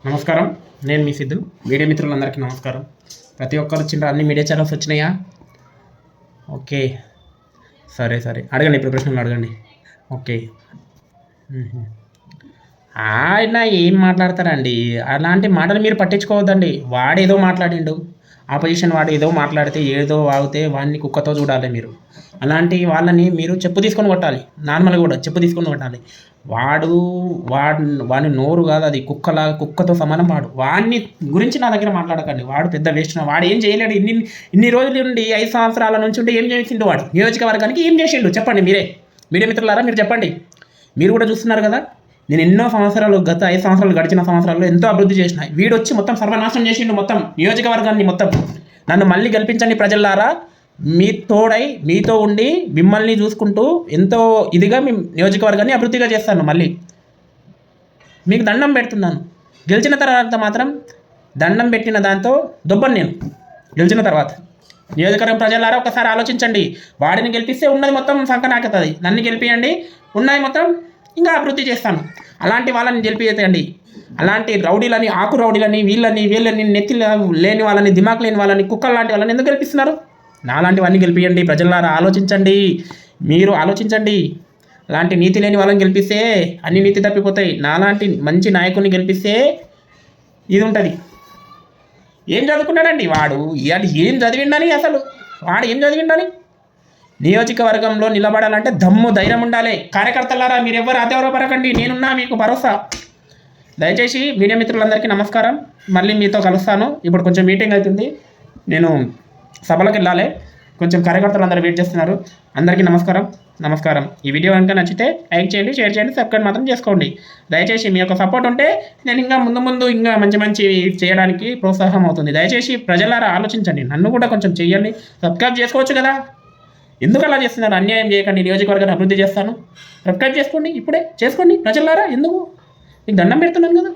నమస్కారం. నేను మీ సిద్ధు. మీడియా మిత్రులందరికీ నమస్కారం. ప్రతి ఒక్కరు వచ్చిండ్రు. అన్ని మీడియా ఛానల్స్ వచ్చినాయా? ఓకే, సరే అడగండి. ఇప్పుడు ప్రశ్నలు అడగండి. ఓకే. ఆయన ఏం మాట్లాడతారండి? అలాంటి మాటలు మీరు పట్టించుకోవద్దండి. వాడేదో మాట్లాడిండు, ఆపోజిషన్ వాడు ఏదో మాట్లాడితే ఏదో వాగితే వాడిని కుక్కతో చూడాలి మీరు. అలాంటి వాళ్ళని మీరు చెప్పు తీసుకొని కొట్టాలి. నార్మల్గా కూడా చెప్పు తీసుకొని కొట్టాలి. వాడి నోరు కాదు, అది కుక్కతో సమానం. వాడిని గురించి నా దగ్గర మాట్లాడకండి. వాడు పెద్ద వేస్ట్. వాడు ఏం చేయలేడు. ఇన్ని రోజుల నుండి 5 సంవత్సరాల నుంచి ఉంటే ఏం చేసిండు వాడు? నియోజకవర్గానికి ఏం చేసిండు చెప్పండి మీరే. మీడియా మిత్రులారా మీరు చెప్పండి. మీరు కూడా చూస్తున్నారు కదా. నేను ఎన్నో సంవత్సరాలు, గత 5 సంవత్సరాలు, గడిచిన సంవత్సరాల్లో ఎంతో అభివృద్ధి చేసిన. వీడు వచ్చి మొత్తం సర్వనాశనం చేసిండు, మొత్తం నియోజకవర్గాన్ని మొత్తం. నన్ను మళ్ళీ గెలిపించండి ప్రజలారా. మీతో ఉండి మిమ్మల్ని చూసుకుంటూ ఎంతో ఇదిగా మీ నియోజకవర్గాన్ని అభివృద్ధిగా చేస్తాను. మళ్ళీ మీకు దండం పెడుతున్నాను. గెలిచిన తర్వాత మాత్రం దండం పెట్టిన దాంతో దొబ్బను నేను. గెలిచిన తర్వాత నియోజకవర్గం ప్రజలారా ఒకసారి ఆలోచించండి. వాడిని గెలిపిస్తే ఉన్నది మొత్తం సంకనాకుతుంది. నన్ను గెలిపియండి, ఉన్నది మొత్తం ఇంకా అభివృద్ధి చేస్తాను. అలాంటి వాళ్ళని గెలిపియండి. అలాంటి రౌడీలని, ఆకు రౌడీలని, వీళ్ళని నెత్తి లేని వాళ్ళని, దిమాక్ లేని వాళ్ళని, కుక్కలు లాంటి వాళ్ళని ఎందుకు గెలిపిస్తున్నారు? నాలాంటివన్నీ గెలిపియండి. ప్రజలారా ఆలోచించండి. మీరు ఆలోచించండి. అలాంటి నీతి లేని వాళ్ళని గెలిపిస్తే అన్ని నీతి తప్పిపోతాయి. నాలాంటి మంచి నాయకుడిని గెలిపిస్తే ఇది ఉంటుంది. ఏం చదువుకున్నాడండి వాడు? ఏం చదివిండని? అసలు వాడు ఏం చదివిండని? నియోజకవర్గంలో నిలబడాలంటే దమ్ము, ధైర్యం ఉండాలి. కార్యకర్తలారా మీరు ఎవరు అతేవరపరకండి. నేనున్నా మీకు భరోసా. దయచేసి మీడియా మిత్రులందరికీ నమస్కారం. మళ్ళీ మీతో కలుస్తాను. ఇప్పుడు కొంచెం మీటింగ్ అవుతుంది, నేను సభలోకి వెళ్ళాలి. కొంచెం కార్యకర్తలు అందరూ వెయిట్ చేస్తున్నారు. అందరికీ నమస్కారం. ఈ వీడియో కనుక నచ్చితే లైక్ చేయండి, షేర్ చేయండి, సబ్స్క్రైబ్ మాత్రం చేసుకోండి. దయచేసి మీ యొక్క సపోర్ట్ ఉంటే నేను ఇంకా ముందు ఇంకా మంచి చేయడానికి ప్రోత్సాహం అవుతుంది. దయచేసి ప్రజలారా ఆలోచించండి. నన్ను కూడా కొంచెం చెయ్యండి. సబ్స్క్రైబ్ చేసుకోవచ్చు కదా. ఎందుకు అలా చేస్తున్నారు? అన్యాయం చేయకండి. నియోజకవర్గాన్ని అభివృద్ధి చేస్తాను. సబ్స్క్రైబ్ చేసుకోండి, ఇప్పుడే చేసుకోండి ప్రజలారా. ఎందుకు మీకు దండం పెడుతున్నాను కదా.